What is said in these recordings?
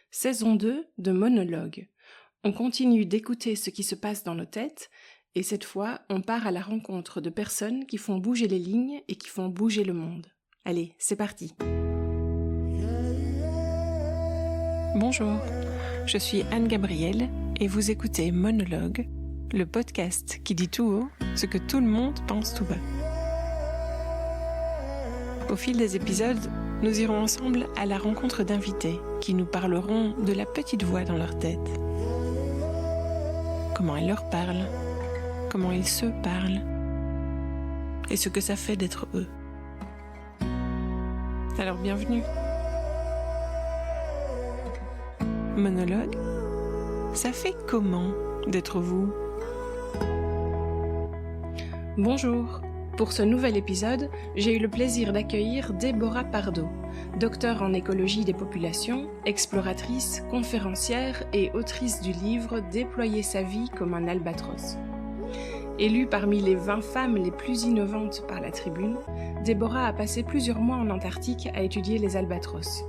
Saison 2 de Monologue. On continue d'écouter ce qui se passe dans nos têtes et cette fois, on part à la rencontre de personnes qui font bouger les lignes et qui font bouger le monde. Allez, c'est parti. Bonjour, je suis Anne-Gabrielle et vous écoutez Monologue, le podcast qui dit tout haut ce que tout le monde pense tout bas. Au fil des épisodes, nous irons ensemble à la rencontre d'invités qui nous parleront de la petite voix dans leur tête. Comment elle leur parle, comment ils se parlent et ce que ça fait d'être eux. Alors bienvenue. Monologue, ça fait comment d'être vous ? Bonjour. Pour ce nouvel épisode, j'ai eu le plaisir d'accueillir Déborah Pardo, docteure en écologie des populations, exploratrice, conférencière et autrice du livre « Déployer sa vie comme un albatros ». Élue parmi les 20 femmes les plus innovantes par la Tribune, Déborah a passé plusieurs mois en Antarctique à étudier les albatros.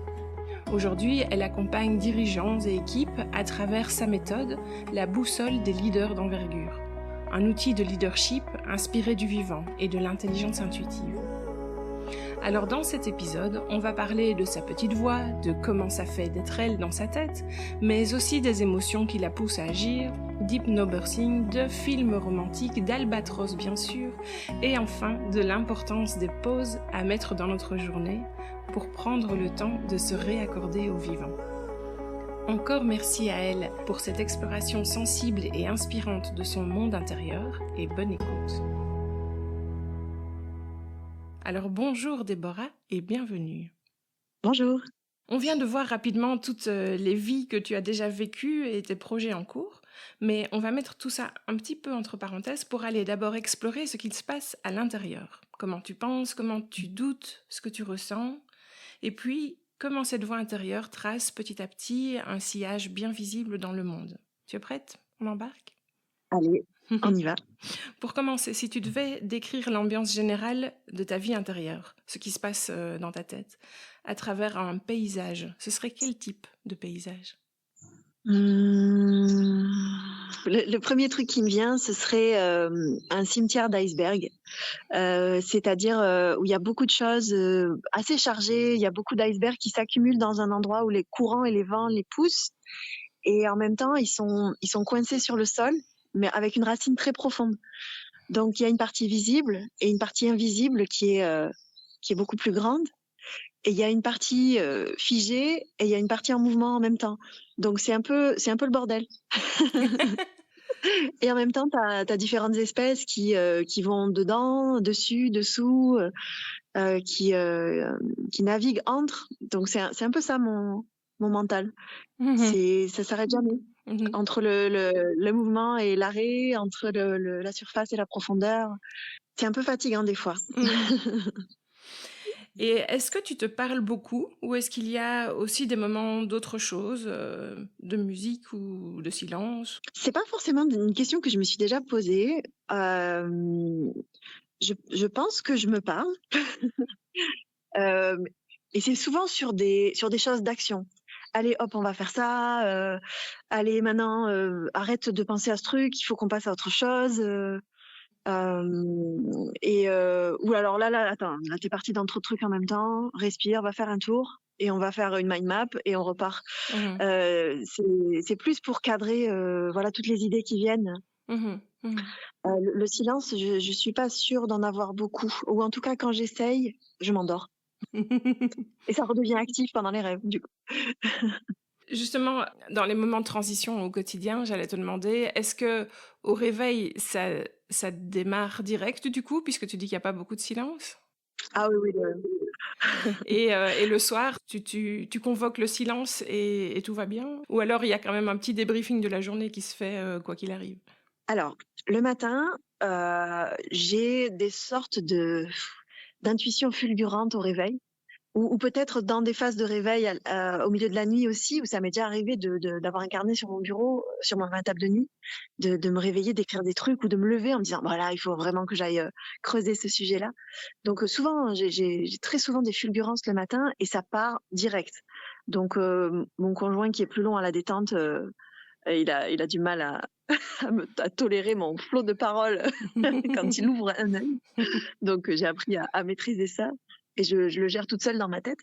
Aujourd'hui, elle accompagne dirigeants et équipes à travers sa méthode, la boussole des leaders d'envergure. Un outil de leadership inspiré du vivant et de l'intelligence intuitive. Alors dans cet épisode, on va parler de sa petite voix, de comment ça fait d'être elle dans sa tête, mais aussi des émotions qui la poussent à agir, d'hypnobirthing, de films romantiques, d'albatros bien sûr, et enfin de l'importance des pauses à mettre dans notre journée pour prendre le temps de se réaccorder au vivant. Encore merci à elle pour cette exploration sensible et inspirante de son monde intérieur et bonne écoute. Alors bonjour Déborah et bienvenue. Bonjour. On vient de voir rapidement toutes les vies que tu as déjà vécues et tes projets en cours, mais on va mettre tout ça un petit peu entre parenthèses pour aller d'abord explorer ce qu'il se passe à l'intérieur. Comment tu penses, comment tu doutes, ce que tu ressens, et puis comment cette voix intérieure trace petit à petit un sillage bien visible dans le monde. Tu es prête ? On embarque ? Allez, on y va. Pour commencer, si tu devais décrire l'ambiance générale de ta vie intérieure, ce qui se passe dans ta tête, à travers un paysage, ce serait quel type de paysage ? Le premier truc qui me vient, ce serait un cimetière d'iceberg, c'est-à-dire où il y a beaucoup de choses assez chargées, il y a beaucoup d'icebergs qui s'accumulent dans un endroit où les courants et les vents les poussent, et en même temps, ils sont coincés sur le sol, mais avec une racine très profonde. Donc, il y a une partie visible et une partie invisible qui est beaucoup plus grande. Et il y a une partie figée et il y a une partie en mouvement en même temps. Donc, c'est un peu le bordel. Et en même temps, t'as différentes espèces qui vont dedans, dessus, dessous, qui naviguent entre. Donc, c'est un peu ça mon mental. Ça s'arrête jamais. Entre le mouvement et l'arrêt, entre la surface et la profondeur. C'est un peu fatigant des fois. Et est-ce que tu te parles beaucoup ou est-ce qu'il y a aussi des moments d'autre chose, de musique ou de silence ? C'est pas forcément une question que je me suis déjà posée. Je pense que je me parle. Et c'est souvent sur des choses d'action. Allez, hop, on va faire ça. Allez, maintenant, arrête de penser à ce truc. Il faut qu'on passe à autre chose. Ou alors là, attends, là t'es parti dans trop de trucs en même temps. Respire, va faire un tour et on va faire une mind map et on repart. C'est plus pour cadrer, voilà, toutes les idées qui viennent. Le silence, je suis pas sûre d'en avoir beaucoup, ou en tout cas quand j'essaye, je m'endors. Et ça redevient actif pendant les rêves, du coup. Justement, dans les moments de transition au quotidien, j'allais te demander, est-ce que au réveil, ça démarre direct du coup, puisque tu dis qu'il n'y a pas beaucoup de silence ? Ah oui. Et le soir, tu convoques le silence et tout va bien ? Ou alors il y a quand même un petit débriefing de la journée qui se fait quoi qu'il arrive ? Alors, le matin, j'ai des sortes d'intuitions fulgurantes au réveil. Ou peut-être dans des phases de réveil au milieu de la nuit aussi, où ça m'est déjà arrivé d'avoir un carnet sur mon bureau, sur ma table de nuit, de me réveiller, d'écrire des trucs ou de me lever en me disant voilà, il faut vraiment que j'aille creuser ce sujet-là. Donc souvent, j'ai très souvent des fulgurances le matin et ça part direct. Donc mon conjoint qui est plus long à la détente, il a du mal à à tolérer mon flot de paroles quand il ouvre un œil. Donc j'ai appris à maîtriser ça et je le gère toute seule dans ma tête.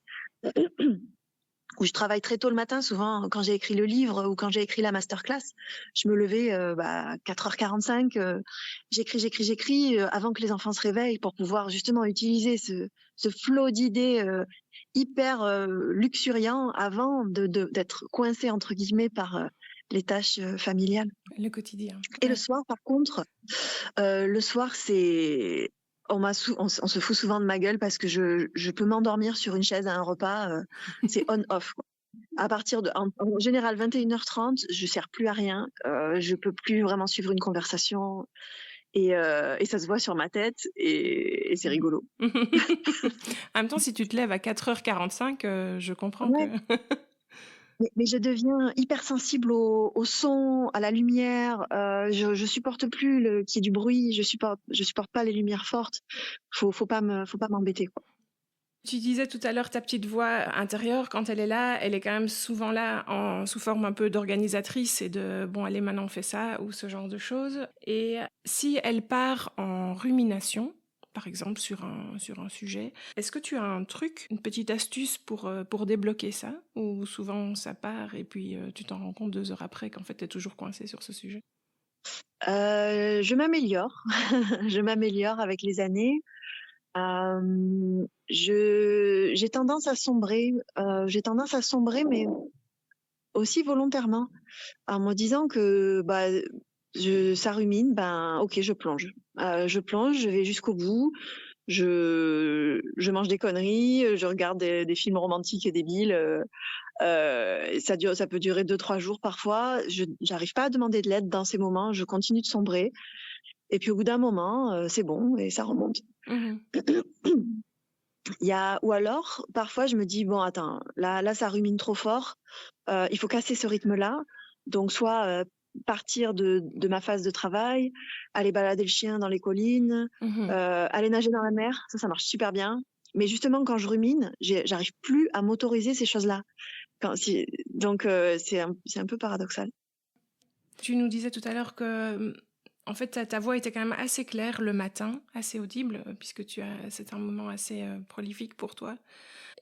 Où je travaille très tôt le matin, souvent quand j'ai écrit le livre ou quand j'ai écrit la masterclass, je me levais 4h45, j'écris avant que les enfants se réveillent pour pouvoir justement utiliser ce flot d'idées hyper luxuriant avant d'être coincée entre guillemets par les tâches familiales. Le quotidien. Et Ouais. le soir, par contre, le soir, c'est on se fout souvent de ma gueule parce que je peux m'endormir sur une chaise à un repas, c'est on-off, quoi. À partir de en général 21h30, je sers plus à rien, je peux plus vraiment suivre une conversation et ça se voit sur ma tête et c'est rigolo. En même temps, si tu te lèves à 4h45, je comprends que... Ouais, mais je deviens hypersensible au son, à la lumière, je supporte plus qu'il y ait du bruit, je supporte pas les lumières fortes. Faut pas m'embêter, quoi. Tu disais tout à l'heure ta petite voix intérieure, quand elle est là, elle est quand même souvent là sous forme un peu d'organisatrice et de bon, allez, maintenant on fait ça ou ce genre de choses. Et si elle part en rumination, par exemple sur un sujet, est-ce que tu as un truc, une petite astuce pour débloquer ça? Ou souvent ça part et puis tu t'en rends compte 2 heures après qu'en fait t'es toujours coincé sur ce sujet? Je m'améliore, je m'améliore avec les années. J'ai tendance à sombrer, mais aussi volontairement, en me disant que ça rumine, ben ok, je plonge. Je vais jusqu'au bout. Je mange des conneries, je regarde des films romantiques et débiles. Ça peut durer 2-3 jours parfois. J'arrive pas à demander de l'aide dans ces moments. Je continue de sombrer. Et puis au bout d'un moment, c'est bon et ça remonte. Mmh. Ou alors, parfois, je me dis, bon, attends, là, ça rumine trop fort. Il faut casser ce rythme-là. Donc, soit partir de ma phase de travail, aller balader le chien dans les collines, Mmh. aller nager dans la mer. Ça marche super bien. Mais justement, quand je rumine, j'arrive plus à m'autoriser ces choses-là. Donc, c'est un peu paradoxal. Tu nous disais tout à l'heure que, en fait, ta voix était quand même assez claire le matin, assez audible, puisque c'est un moment assez prolifique pour toi.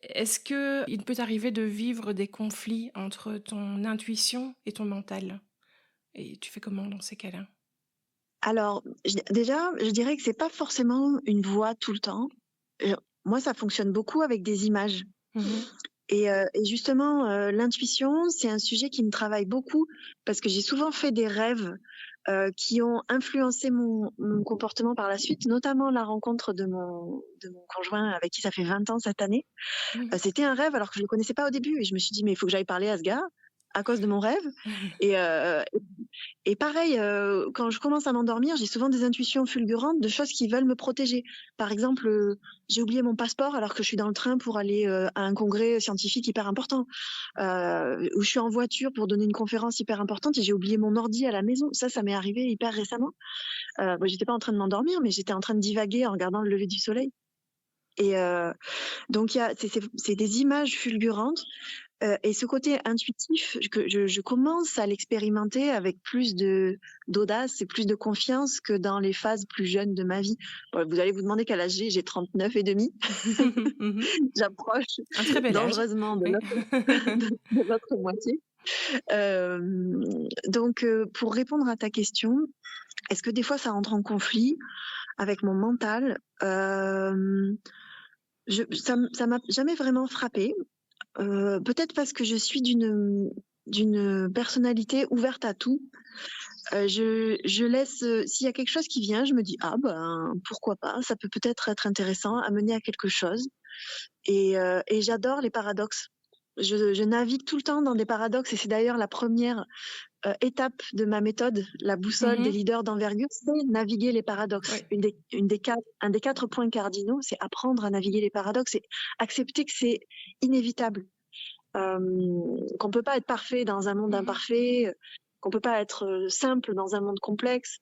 Est-ce que il peut t'arriver de vivre des conflits entre ton intuition et ton mental? Et tu fais comment dans ces cas-là? Alors, déjà, je dirais que c'est pas forcément une voix tout le temps. Moi, ça fonctionne beaucoup avec des images. Mmh. Et justement, l'intuition, c'est un sujet qui me travaille beaucoup parce que j'ai souvent fait des rêves qui ont influencé mon comportement par la suite, notamment la rencontre de mon conjoint avec qui ça fait 20 ans cette année. Mmh. C'était un rêve alors que je le connaissais pas au début et je me suis dit: «Mais il faut que j'aille parler à ce gars à cause de mon rêve» et et pareil, quand je commence à m'endormir, j'ai souvent des intuitions fulgurantes de choses qui veulent me protéger. Par exemple, j'ai oublié mon passeport alors que je suis dans le train pour aller, à un congrès scientifique hyper important, ou je suis en voiture pour donner une conférence hyper importante et j'ai oublié mon ordi à la maison. Ça m'est arrivé hyper récemment. J'étais pas en train de m'endormir, mais j'étais en train de divaguer en regardant le lever du soleil et donc il y a c'est des images fulgurantes. Et ce côté intuitif, que je commence à l'expérimenter avec plus d'audace et plus de confiance que dans les phases plus jeunes de ma vie. Bon, vous allez vous demander quel âge j'ai 39 et demi. Mmh. J'approche Un très bel âge. dangereusement de Oui. de l'autre moitié. Donc, pour répondre à ta question, est-ce que des fois ça entre en conflit avec mon mental? Ça m'a jamais vraiment frappée. Peut-être parce que je suis d'une personnalité ouverte à tout. Je laisse, s'il y a quelque chose qui vient, je me dis: «Ah ben, pourquoi pas? Ça peut peut-être être intéressant, à mener à quelque chose» et j'adore les paradoxes. Je navigue tout le temps dans des paradoxes et c'est d'ailleurs la première étape de ma méthode, la boussole des Mmh. leaders d'envergure, c'est naviguer les paradoxes. Oui. Un des 4 points cardinaux, c'est apprendre à naviguer les paradoxes et accepter que c'est inévitable. Qu'on peut pas être parfait dans un monde Mmh. imparfait, qu'on peut pas être simple dans un monde complexe.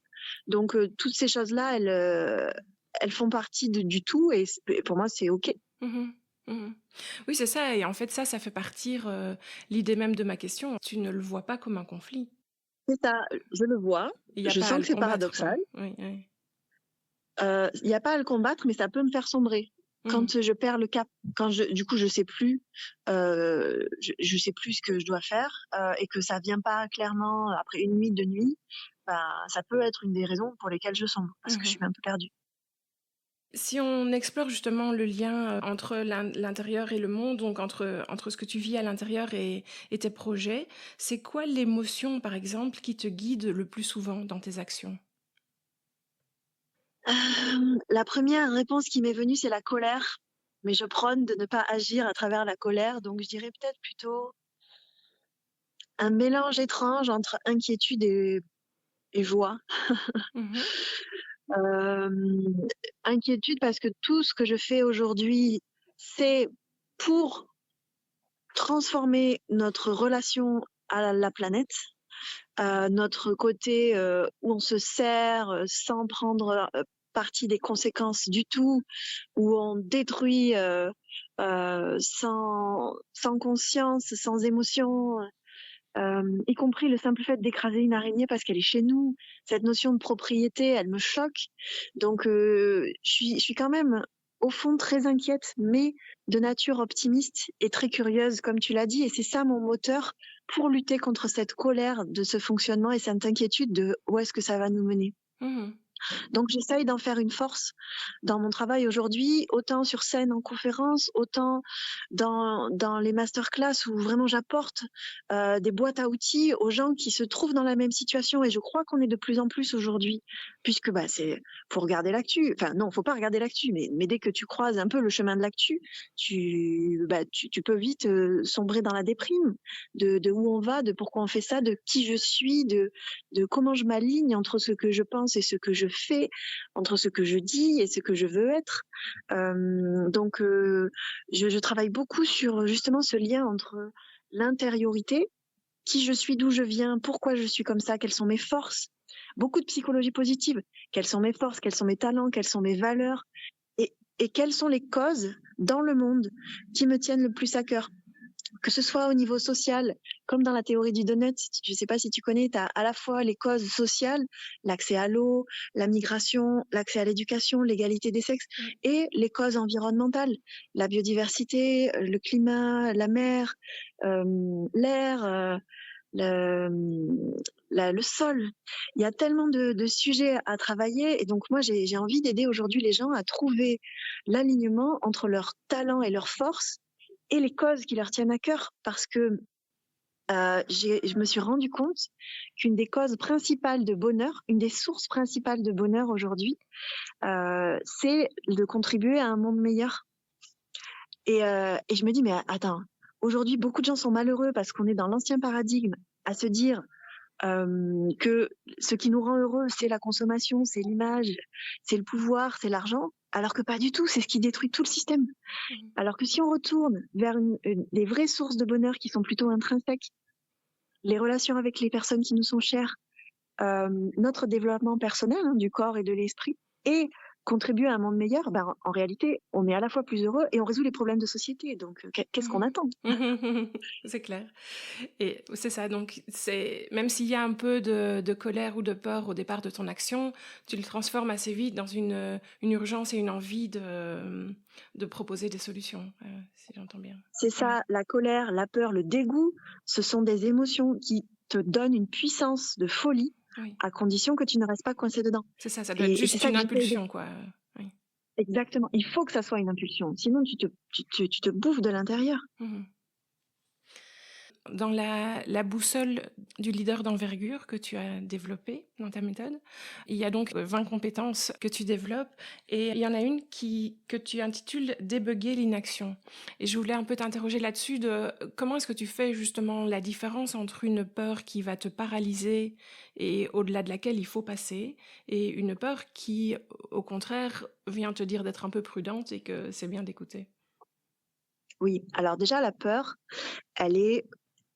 Donc toutes ces choses-là, elles font partie du tout et pour moi c'est ok. Mmh. Mmh. Oui, c'est ça et en fait ça fait partir, l'idée même de ma question. Tu ne le vois pas comme un conflit. C'est ça, je le vois, Il y a je pas à sens le que c'est combattre, quoi. paradoxal. Oui, oui. Il y a pas à le combattre, mais ça peut me faire sombrer. Mmh. Quand je perds le cap, quand du coup, je sais plus, je sais plus ce que je dois faire, et que ça vient pas clairement après une nuit, 2 nuits, bah, ça peut être une des raisons pour lesquelles je sombre, parce que je Mmh. suis un peu perdue. Si on explore justement le lien, entre l'intérieur et le monde, donc entre ce que tu vis à l'intérieur et tes projets, c'est quoi l'émotion, par exemple, qui te guide le plus souvent dans tes actions? La première réponse qui m'est venue, c'est la colère, mais je prône de ne pas agir à travers la colère, donc je dirais peut-être plutôt un mélange étrange entre inquiétude et joie. Mmh. Hem, Inquiétude parce que tout ce que je fais aujourd'hui, c'est pour transformer notre relation à la planète, notre côté, où on se sert, sans prendre, partie des conséquences du tout, où on détruit, sans conscience, sans émotion, y compris le simple fait d'écraser une araignée parce qu'elle est chez nous. Cette notion de propriété, elle me choque. Donc, je suis quand même, au fond, très inquiète, mais de nature optimiste et très curieuse, comme tu l'as dit. Et c'est ça mon moteur pour lutter contre cette colère de ce fonctionnement et cette inquiétude de où est-ce que ça va nous mener. Mmh. Donc j'essaye d'en faire une force dans mon travail aujourd'hui, autant sur scène en conférence, autant dans les masterclass où vraiment j'apporte des boîtes à outils aux gens qui se trouvent dans la même situation. Et je crois qu'on est de plus en plus aujourd'hui, puisque bah c'est faut regarder l'actu. Enfin non, faut pas regarder l'actu, mais dès que tu croises un peu le chemin de l'actu, tu peux vite sombrer dans la déprime de où on va, de pourquoi on fait ça, de qui je suis, de comment je m'aligne entre ce que je pense et ce que je fais, entre ce que je dis et ce que je veux être. Donc, je travaille beaucoup sur justement ce lien entre l'intériorité, qui je suis, d'où je viens, pourquoi je suis comme ça, quelles sont mes forces. Beaucoup de psychologie positive. Quelles sont mes forces, quels sont mes talents, quelles sont mes valeurs et quelles sont les causes dans le monde qui me tiennent le plus à cœur, que ce soit au niveau social, comme dans la théorie du donut, je ne sais pas si tu connais, tu as à la fois les causes sociales, l'accès à l'eau, la migration, l'accès à l'éducation, l'égalité des sexes, Oui. et les causes environnementales, la biodiversité, le climat, la mer, l'air, le, le sol. Il y a tellement de sujets à travailler, et donc moi j'ai envie d'aider aujourd'hui les gens à trouver l'alignement entre leurs talents et leurs forces et les causes qui leur tiennent à cœur, parce que je me suis rendu compte qu'une des causes principales de bonheur, une des sources principales de bonheur aujourd'hui, c'est de contribuer à un monde meilleur. Et je me dis, mais attends, aujourd'hui, beaucoup de gens sont malheureux parce qu'on est dans l'ancien paradigme à se dire que ce qui nous rend heureux, c'est la consommation, c'est l'image, c'est le pouvoir, c'est l'argent, alors que pas du tout, c'est ce qui détruit tout le système. Mmh. Alors que si on retourne vers des vraies sources de bonheur qui sont plutôt intrinsèques, les relations avec les personnes qui nous sont chères, notre développement personnel, hein, du corps et de l'esprit, et contribuer à un monde meilleur, ben, en réalité, on est à la fois plus heureux et on résout les problèmes de société. Donc, qu'est-ce qu'on Mmh. attend? C'est clair et c'est ça, donc c'est même s'il y a un peu de colère ou de peur au départ de ton action, tu le transformes assez vite dans une urgence et une envie de proposer des solutions, si j'entends bien. C'est Mmh. ça, la colère, la peur, le dégoût, ce sont des émotions qui te donnent une puissance de folie, Oui, à condition que tu ne restes pas coincé dedans. c'est ça doit être Et c'est juste ça une que j'essaie de... impulsion, quoi, oui. Exactement. Il faut que ça soit une impulsion. Sinon, tu te bouffes de l'intérieur. Mmh. Dans la boussole du leader d'envergure que tu as développée dans ta méthode, il y a donc 20 compétences que tu développes et il y en a une que tu intitules «Débugger l'inaction» et je voulais un peu t'interroger là-dessus de comment est-ce que tu fais justement la différence entre une peur qui va te paralyser et au-delà de laquelle il faut passer et une peur qui, au contraire, vient te dire d'être un peu prudente et que c'est bien d'écouter? Oui. Alors déjà, la peur, elle est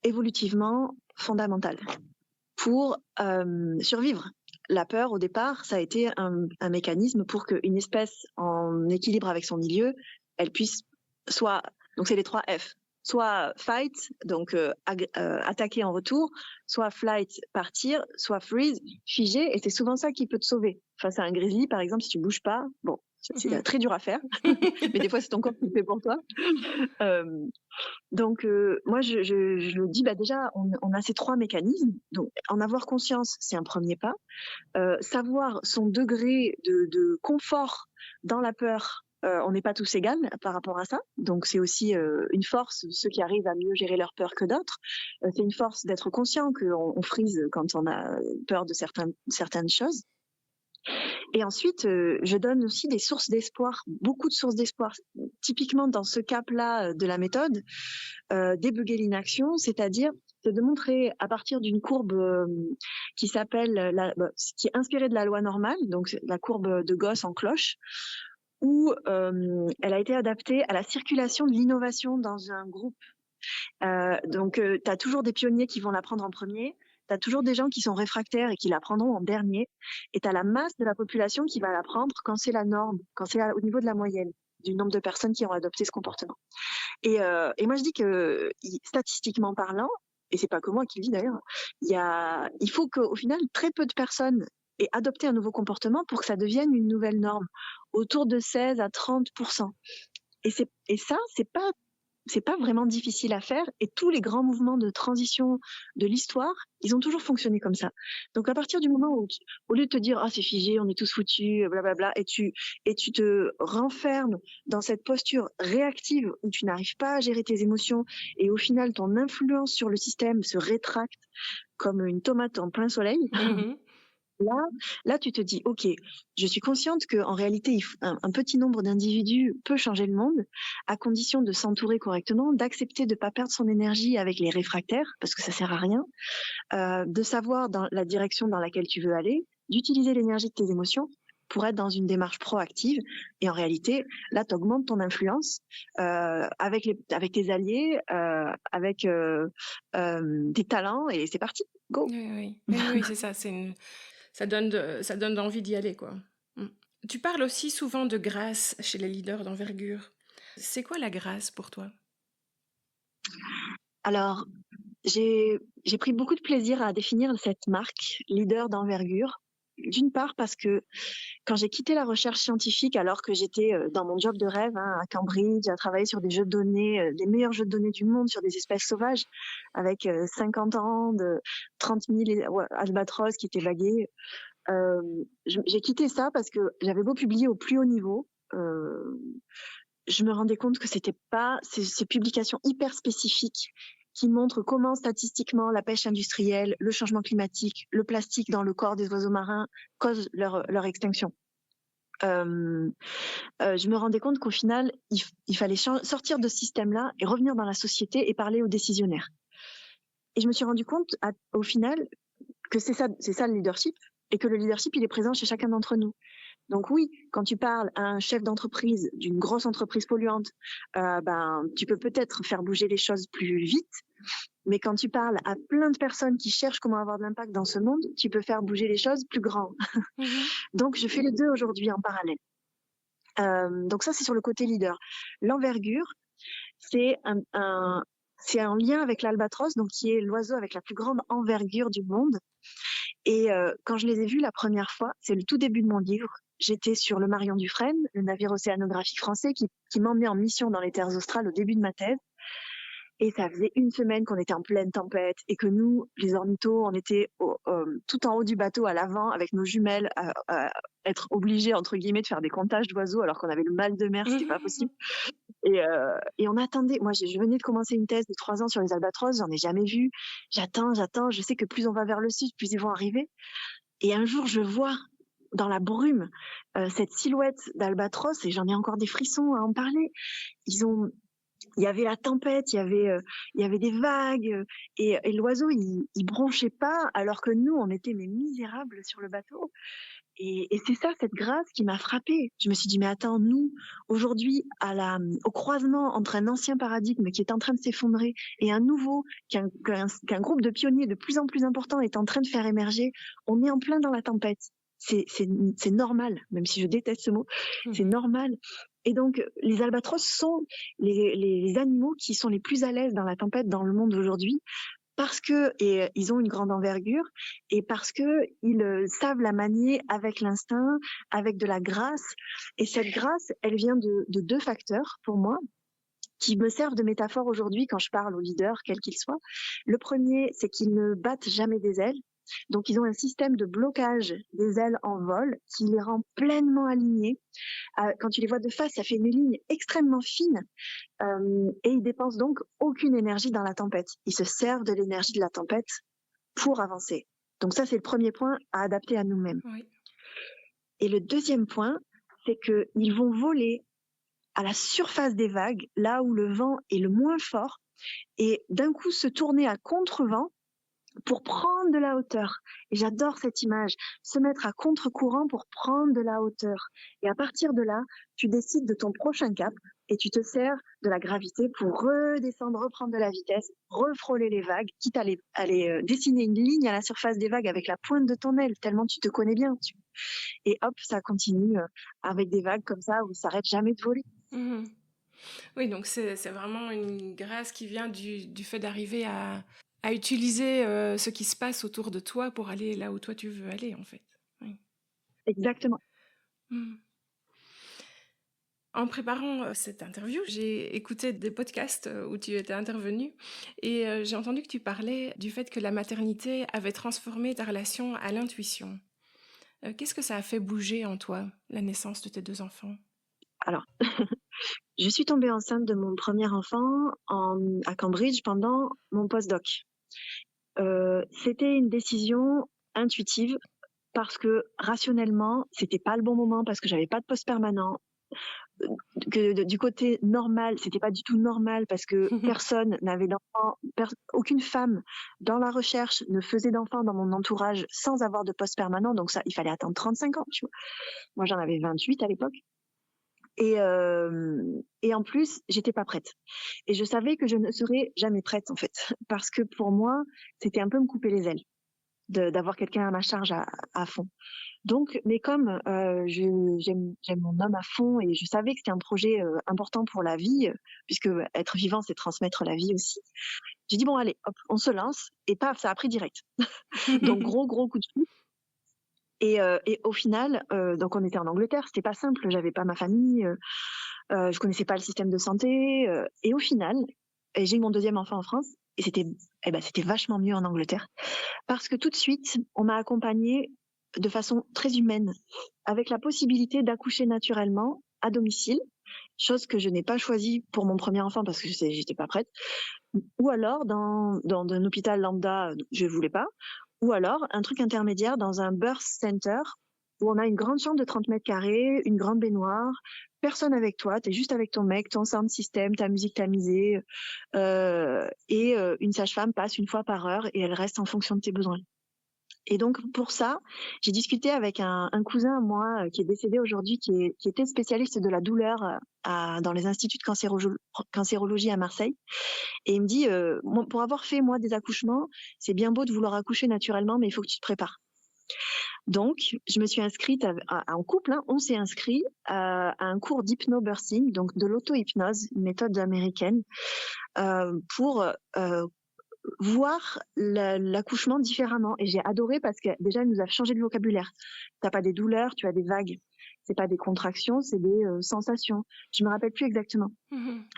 évolutivement fondamentale pour survivre. La peur, au départ, ça a été un mécanisme pour qu'une espèce en équilibre avec son milieu, elle puisse soit, donc c'est les 3 F, soit fight, donc attaquer en retour, soit flight, partir, soit freeze, figer, et c'est souvent ça qui peut te sauver. Face à un grizzly, par exemple, si tu bouges pas, bon, c'est très dur à faire, mais des fois c'est ton corps qui le fait pour toi. Donc moi je dis déjà on a ces 3 mécanismes, donc en avoir conscience, c'est un premier pas. Savoir son degré de confort dans la peur, on n'est pas tous égales par rapport à ça, donc c'est aussi une force, ceux qui arrivent à mieux gérer leur peur que d'autres. C'est une force d'être conscient qu'on frise quand on a peur de certaines choses. Et ensuite, je donne aussi des sources d'espoir, beaucoup de sources d'espoir. Typiquement, dans ce cap-là de la méthode, débugger l'inaction, c'est-à-dire de montrer à partir d'une courbe qui s'appelle, qui est inspirée de la loi normale, donc la courbe de Gauss en cloche, où elle a été adaptée à la circulation de l'innovation dans un groupe. Donc, tu as toujours des pionniers qui vont l'apprendre en premier, tu as toujours des gens qui sont réfractaires et qui l'apprendront en dernier, et tu as la masse de la population qui va l'apprendre quand c'est la norme, quand c'est au niveau de la moyenne du nombre de personnes qui ont adopté ce comportement. Et moi, je dis que statistiquement parlant, et c'est pas que moi qui le dis d'ailleurs, il faut qu'au final, très peu de personnes aient adopté un nouveau comportement pour que ça devienne une nouvelle norme, autour de 16 à 30%. Et ça, c'est pas vraiment difficile à faire, et tous les grands mouvements de transition de l'histoire, ils ont toujours fonctionné comme ça. Donc à partir du moment où, au lieu de te dire c'est figé, on est tous foutus, blablabla, et tu te renfermes dans cette posture réactive où tu n'arrives pas à gérer tes émotions, et au final ton influence sur le système se rétracte comme une tomate en plein soleil. Là, tu te dis, ok, je suis consciente qu'en réalité, un petit nombre d'individus peut changer le monde, à condition de s'entourer correctement, d'accepter de ne pas perdre son énergie avec les réfractaires, parce que ça sert à rien, de savoir dans la direction dans laquelle tu veux aller, d'utiliser l'énergie de tes émotions pour être dans une démarche proactive. Et en réalité, là, tu augmentes ton influence avec tes alliés, avec tes talents, et c'est parti, go. Oui, c'est ça. Ça donne envie d'y aller, quoi. Tu parles aussi souvent de grâce chez les leaders d'envergure. C'est quoi la grâce pour toi? Alors, j'ai pris beaucoup de plaisir à définir cette marque, leader d'envergure. D'une part parce que quand j'ai quitté la recherche scientifique, alors que j'étais dans mon job de rêve à Cambridge, à travailler sur des jeux de données, les meilleurs jeux de données du monde sur des espèces sauvages, avec 50 ans, de 30 000 albatros qui étaient j'ai quitté ça parce que j'avais beau publier au plus haut niveau, je me rendais compte que c'était pas ces publications hyper spécifiques qui montrent comment statistiquement la pêche industrielle, le changement climatique, le plastique dans le corps des oiseaux marins causent leur extinction. Je me rendais compte qu'au final, il fallait sortir de ce système-là et revenir dans la société et parler aux décisionnaires. Et je me suis rendu compte au final que c'est ça le leadership, et que le leadership, il est présent chez chacun d'entre nous. Donc oui, quand tu parles à un chef d'entreprise d'une grosse entreprise polluante, tu peux peut-être faire bouger les choses plus vite, mais quand tu parles à plein de personnes qui cherchent comment avoir de l'impact dans ce monde, tu peux faire bouger les choses plus grand. Donc je fais les deux aujourd'hui en parallèle. Donc ça, c'est sur le côté leader. L'envergure, c'est un lien avec l'albatros, donc qui est l'oiseau avec la plus grande envergure du monde. Et quand je les ai vus la première fois, c'est le tout début de mon livre. J'étais sur le Marion Dufresne, le navire océanographique français qui m'emmenait en mission dans les terres australes au début de ma thèse. Et ça faisait une semaine qu'on était en pleine tempête et que nous, les ornithos, on était tout en haut du bateau à l'avant avec nos jumelles à être obligés, entre guillemets, de faire des comptages d'oiseaux alors qu'on avait le mal de mer, c'était pas possible. Et on attendait. Moi, je venais de commencer une thèse de 3 ans sur les albatros, j'en ai jamais vu. J'attends. Je sais que plus on va vers le sud, plus ils vont arriver. Et un jour, je vois dans la brume cette silhouette d'albatros, et j'en ai encore des frissons à en parler. Il y avait la tempête, il y avait des vagues, et l'oiseau, il bronchait pas, alors que nous, on était misérables sur le bateau. Et c'est ça, cette grâce qui m'a frappée. Je me suis dit, mais attends, nous, aujourd'hui, au croisement entre un ancien paradigme qui est en train de s'effondrer et un nouveau qu'un groupe de pionniers de plus en plus important est en train de faire émerger, on est en plein dans la tempête. C'est normal, même si je déteste ce mot, c'est normal. Et donc, les albatros sont les animaux qui sont les plus à l'aise dans la tempête dans le monde aujourd'hui parce que ils ont une grande envergure et parce que ils savent la manier avec l'instinct, avec de la grâce. Et cette grâce, elle vient de deux facteurs pour moi qui me servent de métaphore aujourd'hui quand je parle aux leaders, quels qu'ils soient. Le premier, c'est qu'ils ne battent jamais des ailes. Donc, ils ont un système de blocage des ailes en vol qui les rend pleinement alignés. Quand tu les vois de face, ça fait une ligne extrêmement fine et ils dépensent donc aucune énergie dans la tempête. Ils se servent de l'énergie de la tempête pour avancer. Donc ça, c'est le premier point à adapter à nous-mêmes. Oui. Et le deuxième point, c'est qu'ils vont voler à la surface des vagues, là où le vent est le moins fort, et d'un coup se tourner à contre-vent pour prendre de la hauteur. Et j'adore cette image, se mettre à contre-courant pour prendre de la hauteur. Et à partir de là, tu décides de ton prochain cap et tu te sers de la gravité pour redescendre, reprendre de la vitesse, refrôler les vagues, quitte à aller dessiner une ligne à la surface des vagues avec la pointe de ton aile, tellement tu te connais bien. Et hop, ça continue avec des vagues comme ça où ça s'arrête jamais de voler. Mmh. Oui, donc c'est vraiment une grâce qui vient du fait d'arriver à utiliser ce qui se passe autour de toi pour aller là où toi tu veux aller, en fait. Oui. Exactement. Mmh. En préparant cette interview, j'ai écouté des podcasts où tu étais intervenue et j'ai entendu que tu parlais du fait que la maternité avait transformé ta relation à l'intuition. Qu'est-ce que ça a fait bouger en toi, la naissance de tes 2 enfants? Alors, je suis tombée enceinte de mon premier enfant à Cambridge pendant mon postdoc. C'était une décision intuitive parce que rationnellement, c'était pas le bon moment parce que j'avais pas de poste permanent. Du côté normal, c'était pas du tout normal parce que personne n'avait d'enfant, aucune femme dans la recherche ne faisait d'enfant dans mon entourage sans avoir de poste permanent. Donc ça, il fallait attendre 35 ans, tu vois. Moi, j'en avais 28 à l'époque. Et en plus, j'étais pas prête. Et je savais que je ne serais jamais prête, en fait. Parce que pour moi, c'était un peu me couper les ailes d'avoir quelqu'un à ma charge à fond. Donc, mais comme j'aime mon homme à fond et je savais que c'était un projet important pour la vie, puisque être vivant, c'est transmettre la vie aussi. J'ai dit, bon, allez, hop, on se lance. Et paf, ça a pris direct. Donc, gros coup de foudre. Et au final, donc on était en Angleterre, c'était pas simple, j'avais pas ma famille, je connaissais pas le système de santé, et au final, j'ai eu mon deuxième enfant en France, et c'était vachement mieux en Angleterre, parce que tout de suite, on m'a accompagnée de façon très humaine, avec la possibilité d'accoucher naturellement à domicile, chose que je n'ai pas choisie pour mon premier enfant parce que j'étais pas prête, ou alors dans un hôpital lambda, je voulais pas, ou alors un truc intermédiaire dans un birth center où on a une grande chambre de 30 mètres carrés, une grande baignoire, personne avec toi, t'es juste avec ton mec, ton sound system, ta musique tamisée, et une sage-femme passe une fois par heure et elle reste en fonction de tes besoins. Et donc pour ça, j'ai discuté avec un cousin à moi qui est décédé aujourd'hui, qui était spécialiste de la douleur dans les instituts de cancérologie à Marseille. Et il me dit, pour avoir fait moi des accouchements, c'est bien beau de vouloir accoucher naturellement, mais il faut que tu te prépares. Donc, je me suis inscrite en couple, hein, on s'est inscrit à un cours d'hypnobirthing, donc de l'auto-hypnose, une méthode américaine, pour voir l'accouchement différemment. Et j'ai adoré parce que déjà, elle nous a changé de vocabulaire. T'as pas des douleurs, tu as des vagues. C'est pas des contractions, c'est des sensations. Je me rappelle plus exactement.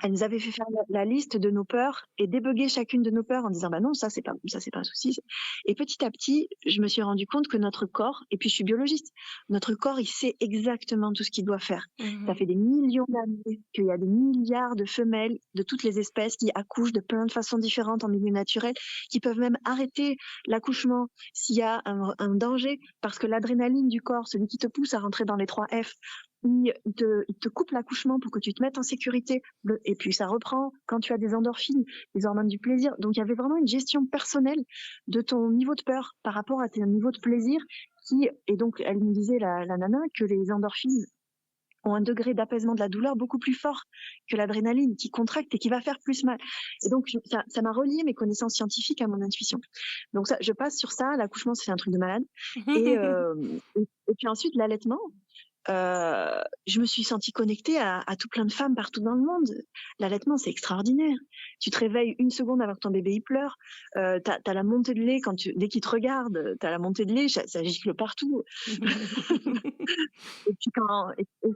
Elle nous avait fait faire la liste de nos peurs et débugger chacune de nos peurs en disant bah non, ça c'est pas un souci. Et petit à petit, je me suis rendu compte que notre corps, et puis je suis biologiste, notre corps il sait exactement tout ce qu'il doit faire. Ça fait des millions d'années qu'il y a des milliards de femelles de toutes les espèces qui accouchent de plein de façons différentes en milieu naturel, qui peuvent même arrêter l'accouchement s'il y a un danger, parce que l'adrénaline du corps, celui qui te pousse à rentrer dans les 3 F, il te coupe l'accouchement pour que tu te mettes en sécurité, et puis ça reprend quand tu as des endorphines, des hormones du plaisir. Donc il y avait vraiment une gestion personnelle de ton niveau de peur par rapport à ton niveau de plaisir, et donc elle me disait, la nana, que les endorphines ont un degré d'apaisement de la douleur beaucoup plus fort que l'adrénaline, qui contracte et qui va faire plus mal. Et donc ça m'a relié mes connaissances scientifiques à mon intuition. Donc ça, je passe sur ça. L'accouchement, c'est un truc de malade. Et puis ensuite l'allaitement. je me suis sentie connectée à tout plein de femmes partout dans le monde. L'allaitement, c'est extraordinaire. Tu te réveilles 1 seconde avant que ton bébé il pleure, tu as la montée de lait dès qu'il te regarde, tu as la montée de lait, ça gicle partout. Et puis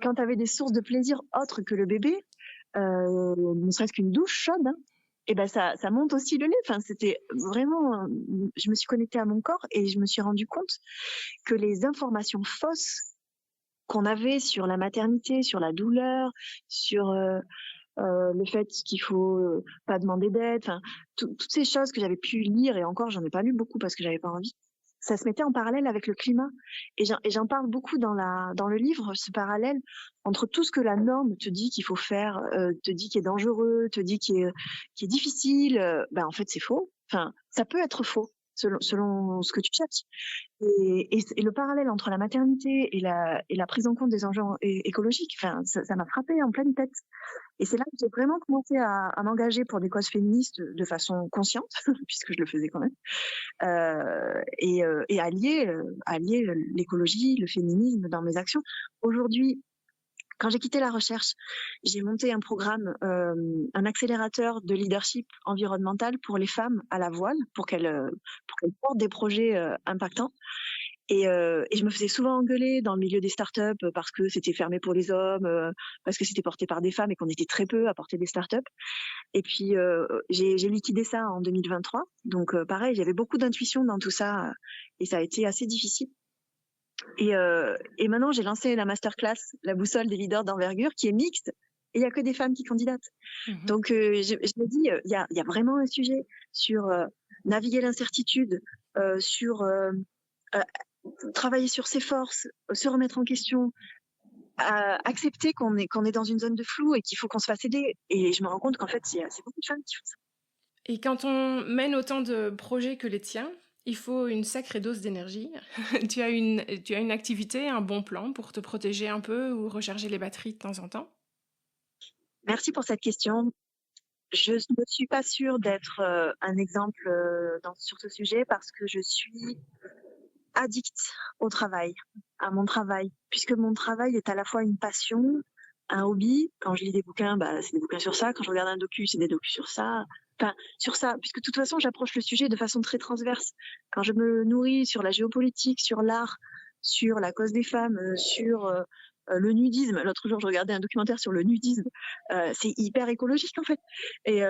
quand tu avais des sources de plaisir autres que le bébé, ne serait-ce qu'une douche chaude, hein, et ben ça monte aussi le lait. Enfin, c'était vraiment, je me suis connectée à mon corps et je me suis rendu compte que les informations fausses qu'on avait sur la maternité, sur la douleur, sur le fait qu'il faut pas demander d'aide, enfin toutes ces choses que j'avais pu lire, et encore j'en ai pas lu beaucoup parce que j'avais pas envie. Ça se mettait en parallèle avec le climat, et j'en parle beaucoup dans le livre, ce parallèle entre tout ce que la norme te dit qu'il faut faire, te dit qui est dangereux, te dit qui est difficile. Ben en fait c'est faux. Enfin, ça peut être faux selon ce que tu cherches. Et le parallèle entre la maternité et la prise en compte des enjeux écologiques, enfin, ça m'a frappé en pleine tête. Et c'est là que j'ai vraiment commencé à m'engager pour des causes féministes de façon consciente, puisque je le faisais quand même, et allier l'écologie, le féminisme dans mes actions. Aujourd'hui, quand j'ai quitté la recherche, j'ai monté un programme, un accélérateur de leadership environnemental pour les femmes à la voile, pour qu'elles portent des projets impactants. Et je me faisais souvent engueuler dans le milieu des startups parce que c'était fermé pour les hommes, parce que c'était porté par des femmes et qu'on était très peu à porter des startups. Et puis j'ai liquidé ça en 2023. Donc pareil, j'avais beaucoup d'intuition dans tout ça, et ça a été assez difficile. Et maintenant, j'ai lancé la masterclass, la boussole des leaders d'envergure, qui est mixte, et il y a que des femmes qui candidatent. Donc je me dis, il y a vraiment un sujet sur naviguer l'incertitude, sur travailler sur ses forces, se remettre en question, accepter qu'on est dans une zone de flou et qu'il faut qu'on se fasse aider. Et je me rends compte qu'en fait, c'est beaucoup de femmes qui font ça. Et quand on mène autant de projets que les tiens, il faut une sacrée dose d'énergie. Tu as une activité, un bon plan pour te protéger un peu ou recharger les batteries de temps en temps? Merci pour cette question. Je ne suis pas sûre d'être un exemple sur ce sujet, parce que je suis addict au travail, à mon travail, puisque mon travail est à la fois une passion, un hobby. Quand je lis des bouquins, c'est des bouquins sur ça. Quand je regarde un docu, c'est des docus sur ça. Enfin, sur ça, puisque de toute façon, j'approche le sujet de façon très transverse. Quand je me nourris sur la géopolitique, sur l'art, sur la cause des femmes, sur le nudisme. L'autre jour, je regardais un documentaire sur le nudisme. C'est hyper écologique, en fait. Et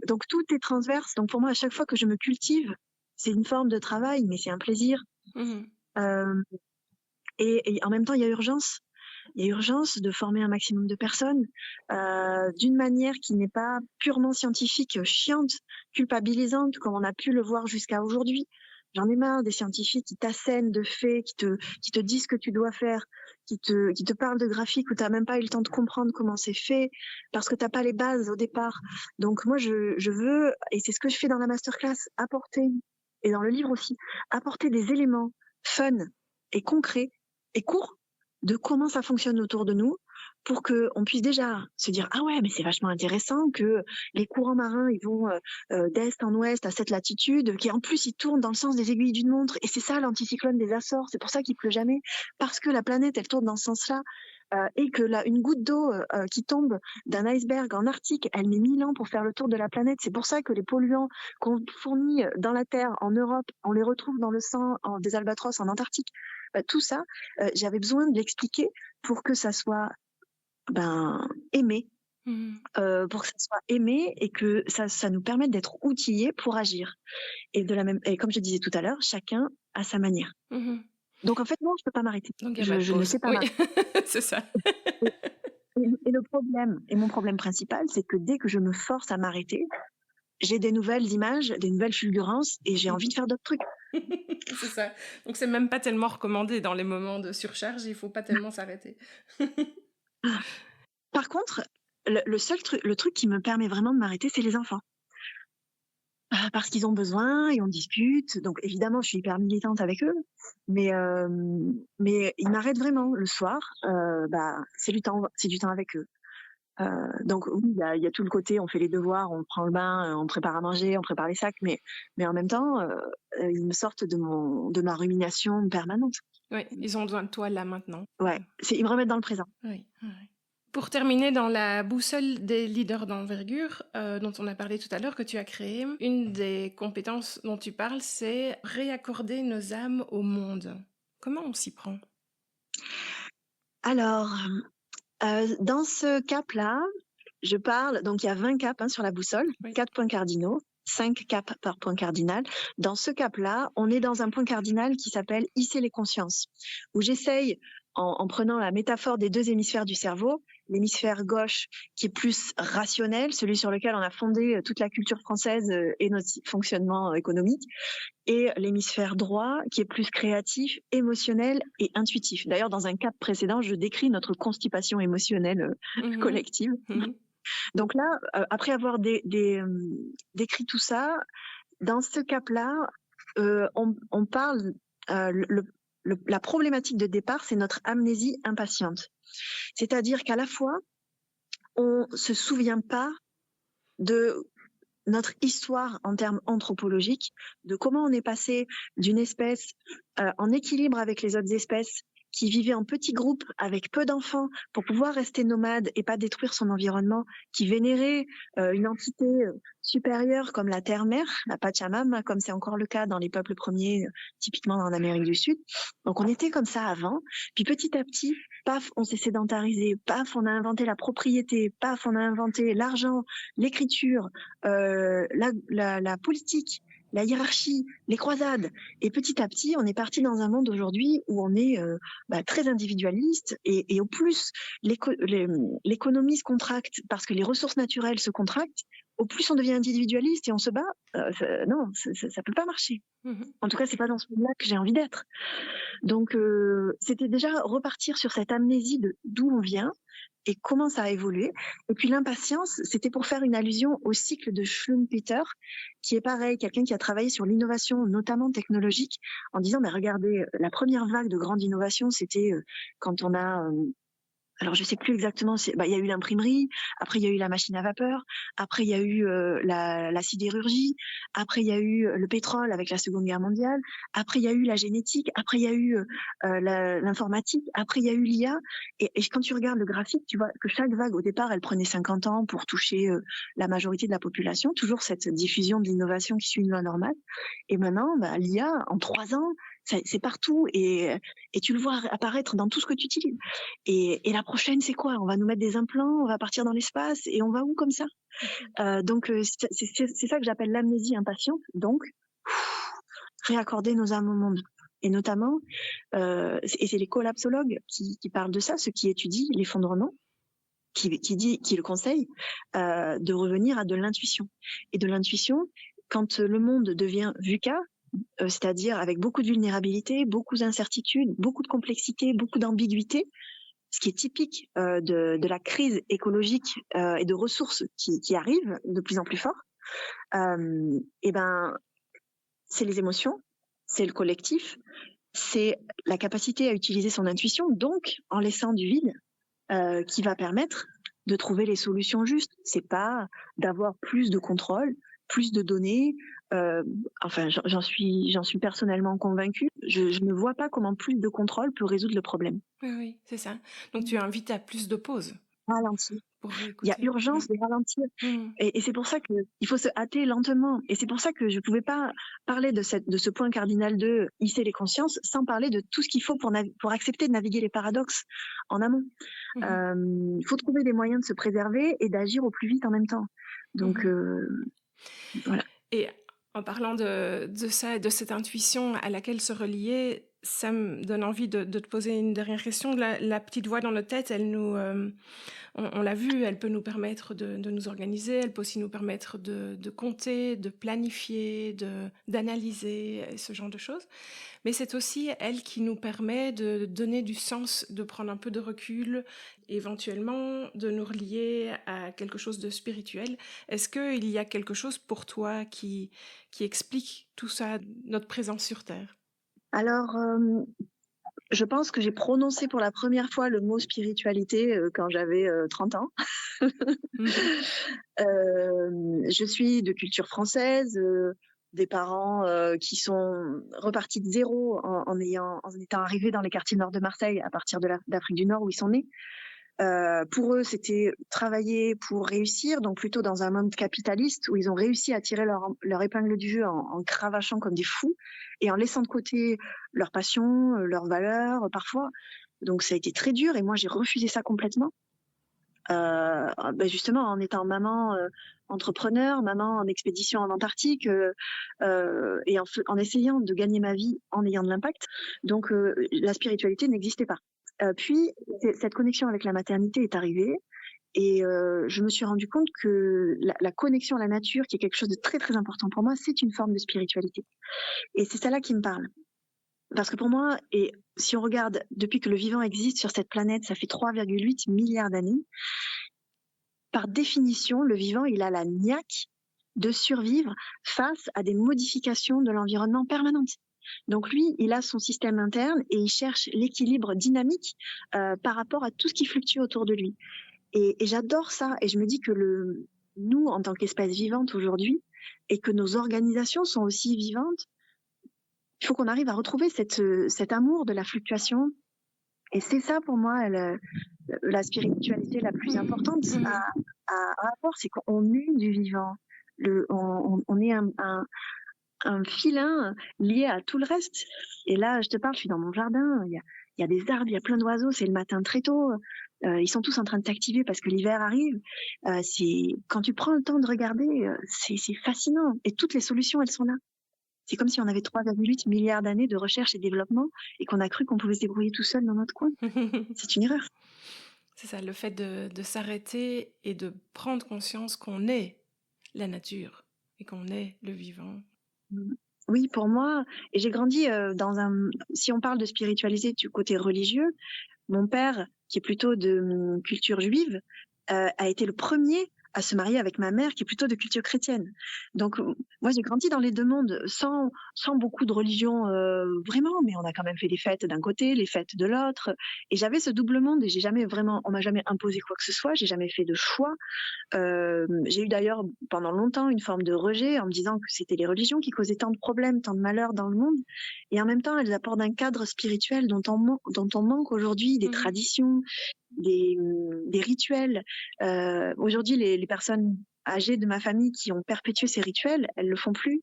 donc, tout est transverse. Donc, pour moi, à chaque fois que je me cultive, c'est une forme de travail, mais c'est un plaisir. Et en même temps, il y a urgence. Il y a urgence de former un maximum de personnes d'une manière qui n'est pas purement scientifique, chiante, culpabilisante, comme on a pu le voir jusqu'à aujourd'hui. J'en ai marre des scientifiques qui t'assènent de faits, qui te disent ce que tu dois faire, qui te parlent de graphiques où tu n'as même pas eu le temps de comprendre comment c'est fait, parce que tu n'as pas les bases au départ. Donc moi, je veux, et c'est ce que je fais dans la masterclass, apporter, et dans le livre aussi, apporter des éléments fun et concrets et courts de comment ça fonctionne autour de nous, pour qu'on puisse déjà se dire « Ah ouais, mais c'est vachement intéressant que les courants marins, ils vont d'est en ouest à cette latitude, qui en plus, ils tournent dans le sens des aiguilles d'une montre. Et c'est ça l'anticyclone des Açores, c'est pour ça qu'il pleut jamais, parce que la planète, elle tourne dans ce sens-là. Et que là, une goutte d'eau qui tombe d'un iceberg en Arctique, elle met 1000 ans pour faire le tour de la planète. C'est pour ça que les polluants qu'on fournit dans la Terre, en Europe, on les retrouve dans le sang des albatros en Antarctique. Tout ça, j'avais besoin de l'expliquer pour que ça soit aimé, pour que ça soit aimé et que ça nous permette d'être outillés pour agir. Et comme je disais tout à l'heure, chacun à sa manière. Donc en fait, non, je peux pas m'arrêter. Je ne sais pas m'arrêter. C'est ça. Et le problème, et mon problème principal, c'est que dès que je me force à m'arrêter, j'ai des nouvelles images, des nouvelles fulgurances, et j'ai envie de faire d'autres trucs. C'est ça. Donc c'est même pas tellement recommandé dans les moments de surcharge, il faut pas tellement s'arrêter. Par contre, le truc qui me permet vraiment de m'arrêter, c'est les enfants. Parce qu'ils ont besoin et on discute. Donc évidemment, je suis hyper militante avec eux, mais ils m'arrêtent vraiment le soir. C'est du temps avec eux. Donc oui, il y a tout le côté, on fait les devoirs, on prend le bain, on prépare à manger, on prépare les sacs, mais en même temps, ils me sortent de ma rumination permanente. Oui, ils ont besoin de toi là maintenant. Ouais, ils me remettent dans le présent. Oui, oui. Pour terminer, dans la boussole des leaders d'envergure, dont on a parlé tout à l'heure, que tu as créée, une des compétences dont tu parles, c'est réaccorder nos âmes au monde. Comment on s'y prend? Alors, dans ce cap-là, je parle, donc il y a 20 caps sur la boussole, Oui. 4 points cardinaux, 5 caps par point cardinal. Dans ce cap-là, on est dans un point cardinal qui s'appelle hisser les consciences, où j'essaye, en prenant la métaphore des 2 hémisphères du cerveau, l'hémisphère gauche qui est plus rationnel, celui sur lequel on a fondé toute la culture française et notre fonctionnement économique, et l'hémisphère droit qui est plus créatif, émotionnel et intuitif. D'ailleurs, dans un cap précédent, je décris notre constipation émotionnelle collective. Donc là, après avoir décrit tout ça, dans ce cap-là, on parle, la problématique de départ, c'est notre amnésie impatiente. C'est-à-dire qu'à la fois, on se souvient pas de notre histoire en termes anthropologiques, de comment on est passé d'une espèce en équilibre avec les autres espèces qui vivait en petits groupes avec peu d'enfants pour pouvoir rester nomade et pas détruire son environnement, qui vénérait une entité supérieure comme la terre-mère, la Pachamama, comme c'est encore le cas dans les peuples premiers, typiquement en Amérique du Sud. Donc on était comme ça avant, puis petit à petit, paf, on s'est sédentarisé, paf, on a inventé la propriété, paf, on a inventé l'argent, l'écriture, la politique, la hiérarchie, les croisades. Et petit à petit, on est parti dans un monde aujourd'hui où on est très individualiste et au plus l'économie se contracte parce que les ressources naturelles se contractent, au plus on devient individualiste et on se bat. Non, ça peut pas marcher. En tout cas, c'est pas dans ce monde-là que j'ai envie d'être. Donc, c'était déjà repartir sur cette amnésie de d'où on vient et comment ça a évolué. Et puis l'impatience, c'était pour faire une allusion au cycle de Schumpeter, qui est pareil, quelqu'un qui a travaillé sur l'innovation, notamment technologique, en disant, mais regardez, la première vague de grande innovation, c'était quand on a... alors je sais plus exactement, il y a eu l'imprimerie, après il y a eu la machine à vapeur, après il y a eu la sidérurgie, après il y a eu le pétrole avec la Seconde Guerre mondiale, après il y a eu la génétique, après il y a eu l'informatique, après il y a eu l'IA, et quand tu regardes le graphique, tu vois que chaque vague au départ elle prenait 50 ans pour toucher la majorité de la population, toujours cette diffusion de l'innovation qui suit une loi normale, et maintenant l'IA en 3 ans, c'est partout et tu le vois apparaître dans tout ce que tu utilises. Et la prochaine, c'est quoi? On va nous mettre des implants, on va partir dans l'espace et on va où comme ça? Donc c'est ça que j'appelle l'amnésie impatiente. Donc réaccorder nos âmes au monde. Et notamment, et c'est les collapsologues qui parlent de ça, ceux qui étudient l'effondrement, qui le conseillent, de revenir à de l'intuition. Et de l'intuition, quand le monde devient VUCA, c'est-à-dire avec beaucoup de vulnérabilité, beaucoup d'incertitudes, beaucoup de complexité, beaucoup d'ambiguïté, ce qui est typique de la crise écologique et de ressources qui arrivent de plus en plus fort, c'est les émotions, c'est le collectif, c'est la capacité à utiliser son intuition, donc en laissant du vide, qui va permettre de trouver les solutions justes. C'est pas d'avoir plus de contrôle, plus de données. J'en suis personnellement convaincue. Je ne vois pas comment plus de contrôle peut résoudre le problème. Oui, c'est ça. Donc tu invites à plus de pauses. Ralentir. Il y a urgence de ralentir. Et c'est pour ça qu'il faut se hâter lentement. Et c'est pour ça que je ne pouvais pas parler de ce point cardinal de hisser les consciences sans parler de tout ce qu'il faut pour accepter de naviguer les paradoxes en amont. Il faut trouver des moyens de se préserver et d'agir au plus vite en même temps. Donc, voilà. Et en parlant de ça, de cette intuition à laquelle se relier, ça me donne envie de te poser une dernière question. La petite voix dans notre tête, elle nous, on l'a vu, elle peut nous permettre de nous organiser, elle peut aussi nous permettre de compter, de planifier, d'analyser, ce genre de choses. Mais c'est aussi elle qui nous permet de donner du sens, de prendre un peu de recul, éventuellement de nous relier à quelque chose de spirituel. Est-ce qu'il y a quelque chose pour toi qui explique tout ça, notre présence sur Terre ? Alors, Je pense que j'ai prononcé pour la première fois le mot spiritualité quand j'avais 30 ans. Mhm. Je suis de culture française, des parents qui sont repartis de zéro en étant arrivés dans les quartiers nord de Marseille à partir d'Afrique du Nord où ils sont nés. Pour eux, c'était travailler pour réussir, donc plutôt dans un monde capitaliste où ils ont réussi à tirer leur épingle du jeu en cravachant comme des fous et en laissant de côté leur passion, leurs valeurs parfois. Donc ça a été très dur et moi j'ai refusé ça complètement. Justement en étant maman entrepreneur, maman en expédition en Antarctique et en essayant de gagner ma vie en ayant de l'impact. Donc la spiritualité n'existait pas. Puis cette connexion avec la maternité est arrivée et je me suis rendu compte que la connexion à la nature, qui est quelque chose de très très important pour moi, c'est une forme de spiritualité. Et c'est ça là qui me parle. Parce que pour moi, et si on regarde depuis que le vivant existe sur cette planète, ça fait 3,8 milliards d'années. Par définition, le vivant, il a la niaque de survivre face à des modifications de l'environnement permanentes. Donc lui, il a son système interne et il cherche l'équilibre dynamique par rapport à tout ce qui fluctue autour de lui. Et j'adore ça. Et je me dis que nous, en tant qu'espèce vivante aujourd'hui, et que nos organisations sont aussi vivantes, il faut qu'on arrive à retrouver cet amour de la fluctuation. Et c'est ça pour moi la spiritualité la plus importante à avoir, c'est qu'on est du vivant. On est un filin lié à tout le reste. Et là, je te parle, je suis dans mon jardin, il y a des arbres, il y a plein d'oiseaux, c'est le matin très tôt. Ils sont tous en train de s'activer parce que l'hiver arrive. Quand tu prends le temps de regarder, c'est fascinant. Et toutes les solutions, elles sont là. C'est comme si on avait 3,8 milliards d'années de recherche et développement et qu'on a cru qu'on pouvait se débrouiller tout seul dans notre coin. C'est une erreur. C'est ça, le fait de s'arrêter et de prendre conscience qu'on est la nature et qu'on est le vivant. Oui, pour moi, et j'ai grandi si on parle de spiritualité du côté religieux, mon père, qui est plutôt de culture juive, a été le premier à se marier avec ma mère qui est plutôt de culture chrétienne. Donc moi j'ai grandi dans les deux mondes sans beaucoup de religion vraiment, mais on a quand même fait des fêtes d'un côté, les fêtes de l'autre, et j'avais ce double monde et on m'a jamais imposé quoi que ce soit, j'ai jamais fait de choix. J'ai eu d'ailleurs pendant longtemps une forme de rejet en me disant que c'était les religions qui causaient tant de problèmes, tant de malheurs dans le monde, et en même temps elles apportent un cadre spirituel dont on manque aujourd'hui, des traditions, des rituels. Aujourd'hui, les personnes âgées de ma famille qui ont perpétué ces rituels, elles le font plus,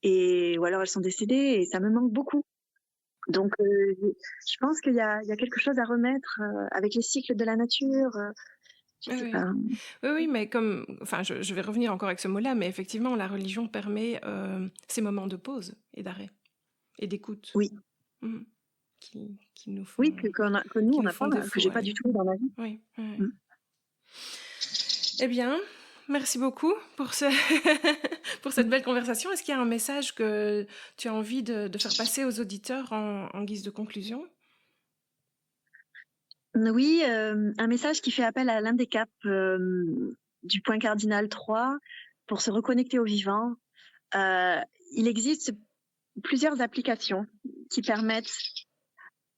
ou alors elles sont décédées, et ça me manque beaucoup. Donc, je pense qu'il y a quelque chose à remettre avec les cycles de la nature. Oui, mais je vais revenir encore avec ce mot-là, mais effectivement, la religion permet ces moments de pause et d'arrêt et d'écoute. Oui. Qui nous font, que nous, on n'a pas, que j'ai pas du tout dans ma vie. Oui. Eh bien, merci beaucoup pour cette belle conversation. Est-ce qu'il y a un message que tu as envie de faire passer aux auditeurs en guise de conclusion ? Oui, un message qui fait appel à l'un des caps du point cardinal 3 pour se reconnecter au vivant. Il existe plusieurs applications qui permettent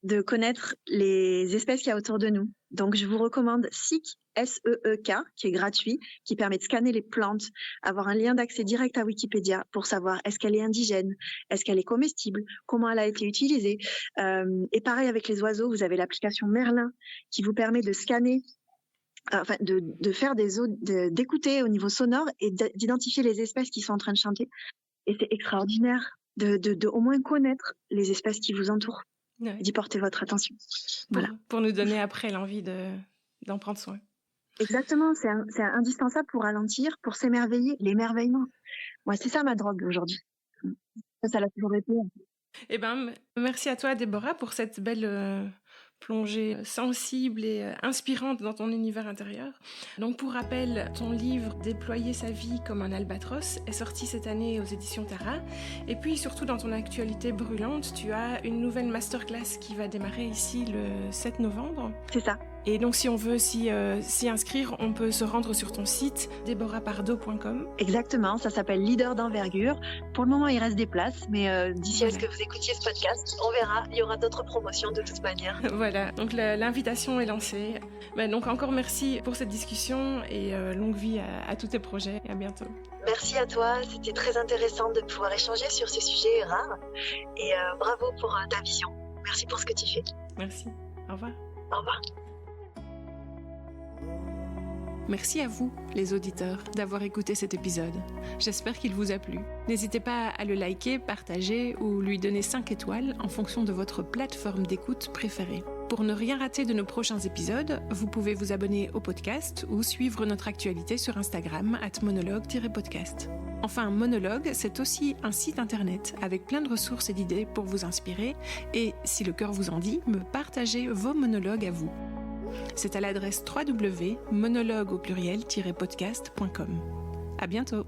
de connaître les espèces qu'il y a autour de nous. Donc, je vous recommande Seek, S-E-E-K, qui est gratuit, qui permet de scanner les plantes, avoir un lien d'accès direct à Wikipédia pour savoir est-ce qu'elle est indigène, est-ce qu'elle est comestible, comment elle a été utilisée. Et pareil avec les oiseaux, vous avez l'application Merlin qui vous permet de scanner, de faire d'écouter au niveau sonore et d'identifier les espèces qui sont en train de chanter. Et c'est extraordinaire de au moins connaître les espèces qui vous entourent. Oui. D'y porter votre attention. Voilà. Pour nous donner après l'envie d'en prendre soin. Exactement, c'est indispensable pour ralentir, pour s'émerveiller, l'émerveillement. Moi, c'est ça ma drogue aujourd'hui. Ça l'a toujours été. Eh ben, merci à toi, Déborah, pour cette belle plongée sensible et inspirante dans ton univers intérieur. Donc, pour rappel, ton livre « Déployer sa vie comme un albatros » est sorti cette année aux éditions Tara. Et puis, surtout dans ton actualité brûlante, tu as une nouvelle masterclass qui va démarrer ici le 7 novembre. C'est ça. Et donc si on veut s'y inscrire, on peut se rendre sur ton site deborahpardo.com. Exactement, ça s'appelle Leader d'envergure. Pour le moment, il reste des places, mais d'ici à ce que vous écoutiez ce podcast, on verra, il y aura d'autres promotions de toute manière. Voilà, donc l'invitation est lancée. Donc encore merci pour cette discussion et longue vie à tous tes projets et à bientôt. Merci à toi, c'était très intéressant de pouvoir échanger sur ces sujets rares et bravo pour ta vision. Merci pour ce que tu fais. Merci, au revoir. Au revoir. Merci à vous, les auditeurs, d'avoir écouté cet épisode. J'espère qu'il vous a plu. N'hésitez pas à le liker, partager ou lui donner 5 étoiles en fonction de votre plateforme d'écoute préférée. Pour ne rien rater de nos prochains épisodes, vous pouvez vous abonner au podcast ou suivre notre actualité sur Instagram @monologue-podcast. Enfin, Monologue, c'est aussi un site internet avec plein de ressources et d'idées pour vous inspirer et, si le cœur vous en dit, me partager vos monologues à vous. C'est à l'adresse www.monologue-podcast.com. À bientôt.